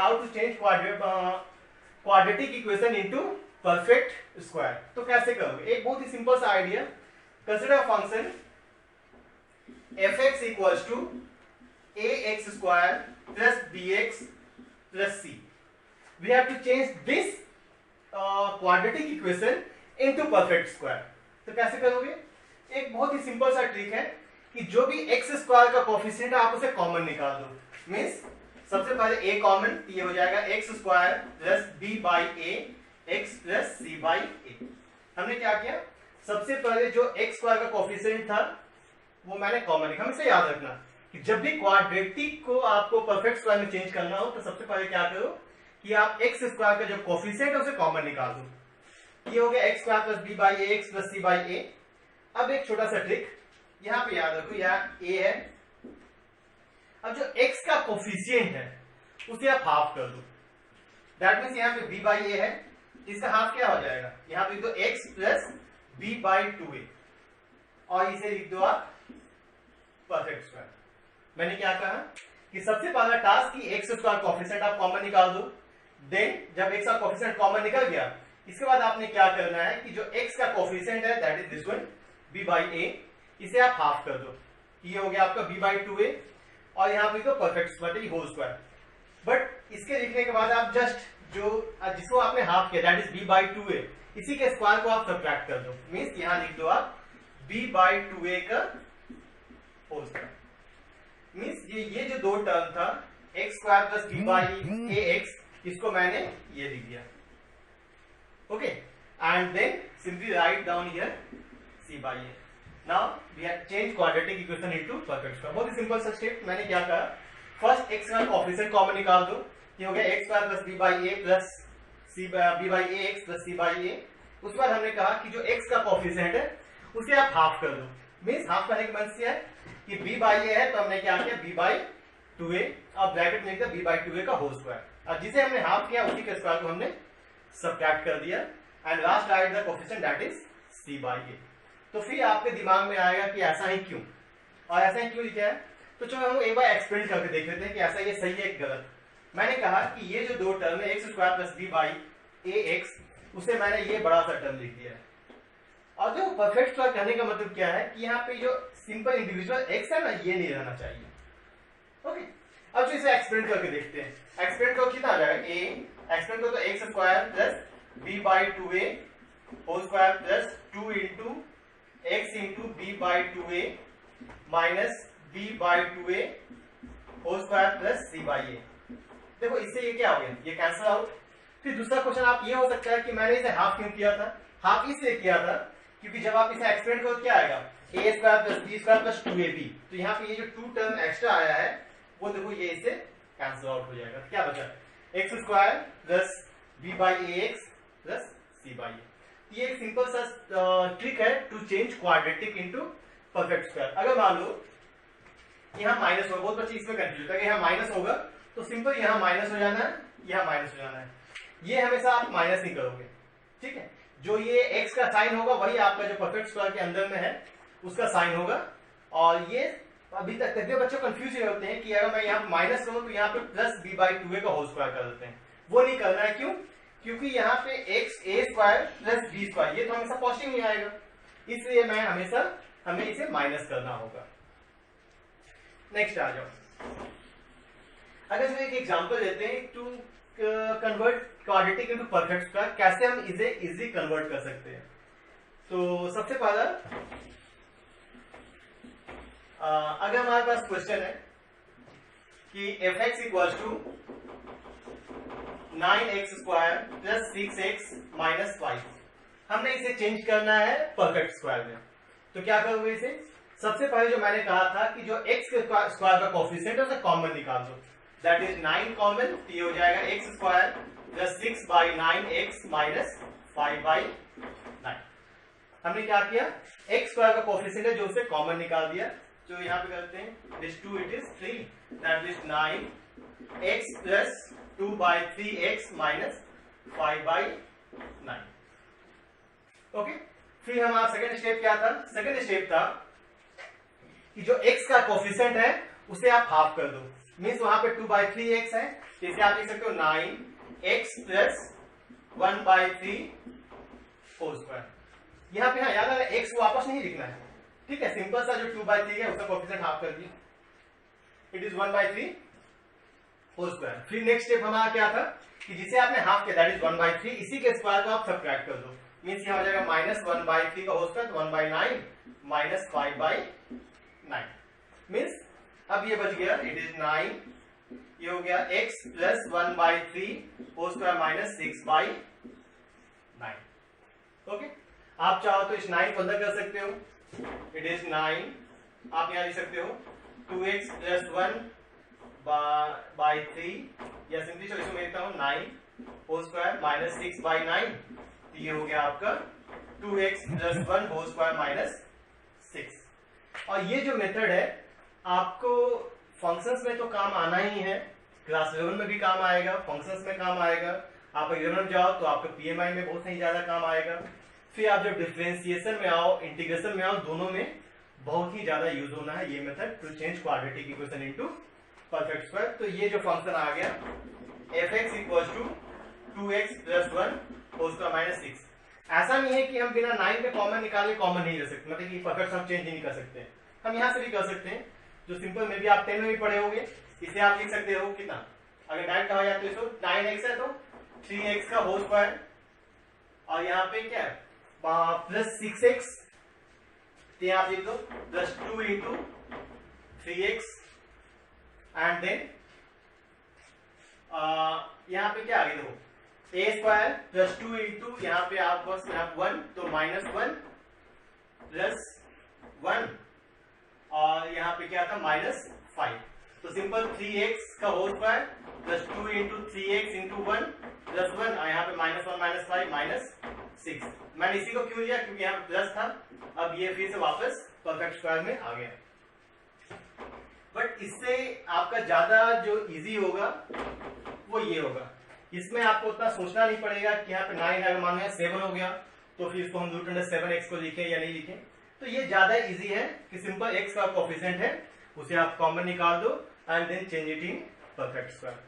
How to change quadratic equation into perfect square. तो कैसे करोगे? एक बहुत ही सिंपल सा idea, consider function fx equals to ax square plus bx plus c। We have to change this quadratic equation into perfect square. तो कैसे करोगे? एक बहुत ही सिंपल सा ट्रिक है कि जो भी एक्स स्क्वायर का कोफिशिएंट है आप उसे कॉमन निकाल दो। मींस सबसे पहले a कॉमन, ये हो जाएगा x square plus b by a x plus c by a. हमने क्या किया, सबसे पहले जो एक्स स्क्वायर का कोफिशिएंट था वो मैंने कॉमन लिखा। हमेशा याद रखना कि जब भी क्वाड्रेटिक को आपको परफेक्ट स्क्वायर में चेंज करना हो तो सबसे पहले क्या करो कि आप एक्स स्क्वायर का जो कोफिशिएंट है उसे कॉमन निकाल दो। ये हो गया x square plus b by a x plus c by a. अब एक छोटा सा ट्रिक यहां पे याद रखो, यहाँ ए है, अब जो x का कोफिशिएंट है उसे आप हाफ कर दो। दैट मीन्स यहाँ पे b बाई ए है, इसका हाफ क्या हो जाएगा, यहाँ पे लिख दो x plus b by 2a और इसे लिख दो आप परफेक्ट स्क्वायर। मैंने क्या कहा कि सबसे पहला टास्क कि एक्स स्क्वायर कोफिशिएंट आप कॉमन निकाल दो। देन जब x का कोफिशिएंट कॉमन निकल गया, इसके बाद आपने क्या करना है कि जो x का कोफिशिएंट है that is this one b by a, इसे आप हाफ कर दो। ये हो गया आपका b बाई 2a और यहाँ पे तो perfect square whole square. But इसके लिखने के बाद आप जस्ट जो जिसको आपने हाफ किया that is b by 2a, इसी के स्क्वायर को आप सब्ट्रैक्ट कर दो। मींस यहाँ लिख दो आप b बाई 2a का होल स्क्वायर। मींस ये जो दो टर्म था x square plus b by a x, इसको मैंने ये लिख दिया। Okay, and then simply write down here c by a। Now we have change quadratic equation into perfect square. बहुत ही सिंपल सा स्टेप। मैंने क्या कहा, फर्स्ट एक्स का कोफिशिएंट कॉमन निकाल दो। ये हो गया x square plus b by a plus c b by a x plus c by a. उसके बाद हमने कहा कि जो एक्स का कोफिशिएंट है उसे आप हाफ कर दो। मींस हाफ करने का मतलब क्या है कि b बाई ए है तो हमने क्या किया b बाई 2a और ब्रैकेट में लिख दिया b बाई 2a का होल स्क्वायर। और जिसे हमने हाफ किया उसी के स्क्वायर को हमने सब्ट्रैक्ट कर दिया and last right the coefficient that is c by a। तो फिर आपके दिमाग में आएगा कि ऐसा ही क्यों, और ऐसा ही क्यों लिखा है। तो चलो हम एक बार एक्सपेरिमेंट करके देख लेते हैं कि ऐसा ये सही है कि गलत। मैंने कहा कि ये जो दो टर्म है x square plus b by a x, उसे मैंने ये बड़ा सा टर्म लिख दिया है। और जो परफेक्ट स्क्वायर कहने का मतलब क्या है कि यहाँ पे जो सिंपल इंडिविजुअल एक्स है ना, ये नहीं रहना चाहिए। ओके, अब जो इसे एक्सपेरिमेंट करके देखते हैं। एक्सपेरिमेंट करो कितना आ जाएगा, ए एक्सपेरिमेंट करो तो x square plus b by 2a whole square plus 2 into x into b by 2a minus b by 2a whole square plus c by a। देखो इससे ये क्या हो गया, ये कैंसिल आउट। फिर दूसरा क्वेश्चन आप ये हो सकता है कि मैंने इसे हाफ क्यों किया था। हाफ इसलिए किया था क्योंकि जब आप इसे एक्सपेंड करो क्या आएगा, a square plus b square plus 2ab। तो यहाँ पे ये जो 2 टर्म एक्स्ट्रा आया है वो देखो ये इसे कैंसिल आउट हो जाएगा। क्या बचा, x square plus b by a x plus c by a। ये एक सिंपल सा ट्रिक है to change quadratic into perfect square. अगर मान लो यहाँ माइनस होगा, बहुत बच्चे इसमें कंफ्यूज है कि यहाँ माइनस होगा तो सिंपल यहाँ माइनस हो जाना है, यहाँ माइनस हो जाना है। ये हमेशा आप माइनस ही करोगे, ठीक है। जो ये x का साइन होगा वही आपका जो परफेक्ट स्क्वायर के अंदर में है उसका साइन होगा। और ये अभी तक कितने बच्चे कंफ्यूज ही होते हैं कि अगर मैं यहाँ माइनस करूँ तो यहाँ पे प्लस b बाई 2a का होल स्क्वायर कर देते हैं। वो नहीं करना है, क्यों, क्योंकि यहाँ पे x a square plus b square ये तो हमेशा पॉजिटिव नहीं आएगा, इसलिए मैं हमेशा हमें इसे माइनस करना होगा। नेक्स्ट आ जाओ, अगर हम एक एग्जांपल लेते हैं to convert quadratic into perfect square, कैसे हम इसे इजीली कन्वर्ट कर सकते हैं। तो सबसे पहला अगर हमारे पास क्वेश्चन है कि fx equals to 9x square plus 6x minus 5, हमने इसे चेंज करना है परफेक्ट स्क्वायर में। तो क्या करोगे इसे, सबसे पहले जो मैंने कहा था कि जो x के स्क्वायर का कोफिशिएंट है उसे कॉमन निकाल दो। दैट इज 9 कॉमन, तो ये हो जाएगा x square plus 6 by 9x minus 5 by 9। हमने क्या किया, x स्क्वायर का कोफिशिएंट है जो उसे कॉमन निकाल दिया। तो यहाँ पे करते हैं this 2 it is 3, that is 9x plus 2 by 3x minus 5 by 9। Okay, फिर हमारा सेकेंड स्टेप क्या था, सेकेंड स्टेप था कि जो x का कोफिशिएंट है उसे आप हाफ कर दो। मीन्स वहां पे 2 बाई 3x है इसे आप लिख सकते हो 9x प्लस 1/3 होल स्क्वायर। यहाँ पे याद है x को वापस नहीं लिखना है, ठीक है, सिंपल सा जो 2/3 है उसका कोएफिशिएंट हाफ कर दिया, इट इज 1/3 होल स्क्वायर। फिर नेक्स्ट स्टेप हमारा क्या था कि जिसे आपने हाफ किया दैट इज 1/3, इसी के स्क्वायर को आप सब्ट्रैक्ट कर दो, मींस यहाँ हो जाएगा -1/3 का होल स्क्वायर 1/9 माइनस 5/9 मींस अब ये बच गया इट इज 9, ये हो गया x plus 1/3 whole square minus 6/9। Okay, आप चाहो तो इस 9 को अंदर कर सकते हो, इट इज 9, आप यहां लिख सकते हो 2x प्लस 1/3 या सिंपली चलो इसको मैं लिखता हूं 9 होल स्क्वायर माइनस 6/9, तो ये हो गया आपका 2x plus 1 whole square minus 6। और ये जो मेथड है आपको फंक्शंस में तो काम आना ही है, क्लास 11 में भी काम आएगा, फंक्शंस में काम आएगा, आप 11 में जाओ तो आपको पीएमआई में बहुत ही ज्यादा काम आएगा, फिर आप जब डिफरेंशिएशन में आओ, इंटीग्रेशन में आओ, दोनों में बहुत ही ज्यादा यूज होना है ये method to change quadratic equation into perfect square. तो ये जो फंक्शन आ गया fx equals to 2x plus 1 whole square minus 6, ऐसा नहीं है कि हम बिना 9 के कॉमन निकाले कॉमन नहीं ले सकते, मतलब कि परफेक्ट हम चेंज ही नहीं कर सकते, हम यहां से भी कर सकते हैं, जो सिंपल में भी आप 10 में भी पढ़े होंगे। इसे आप लिख सकते हो कितना, अगर डायरेक्ट कहा जाए तो 9x है तो 3x का होल स्क्वायर, और यहाँ पे क्या है प्लस 6x, तो यहाँ आप लिख दो plus 2 into 3x and then यहाँ पे क्या आ गया देखो a स्क्वायर प्लस 2 इंटू यहाँ पे आप बस यहाँ 1 तो -1 प्लस 1 और यहाँ पे क्या था -5, तो सिंपल 3x का whole square plus 2 into 3x into 1 plus 1, यहाँ पे -1 -5 -6। मैंने इसी को क्यों लिया क्योंकि यहाँ पे प्लस था, अब ये फिर से वापस परफेक्ट स्क्वायर में आ गया। बट इससे आपका ज्यादा जो इजी होगा वो ये होगा, इसमें आपको उतना सोचना नहीं पड़ेगा कि यहाँ पे 9 अगर मान लिया 7 हो गया तो फिर इसको हम √7x को लिखें या नहीं लिखें, तो ये ज्यादा इजी है कि सिंपल x का कोएफिशिएंट है उसे आप कॉमन निकाल दो and then change it in perfect square.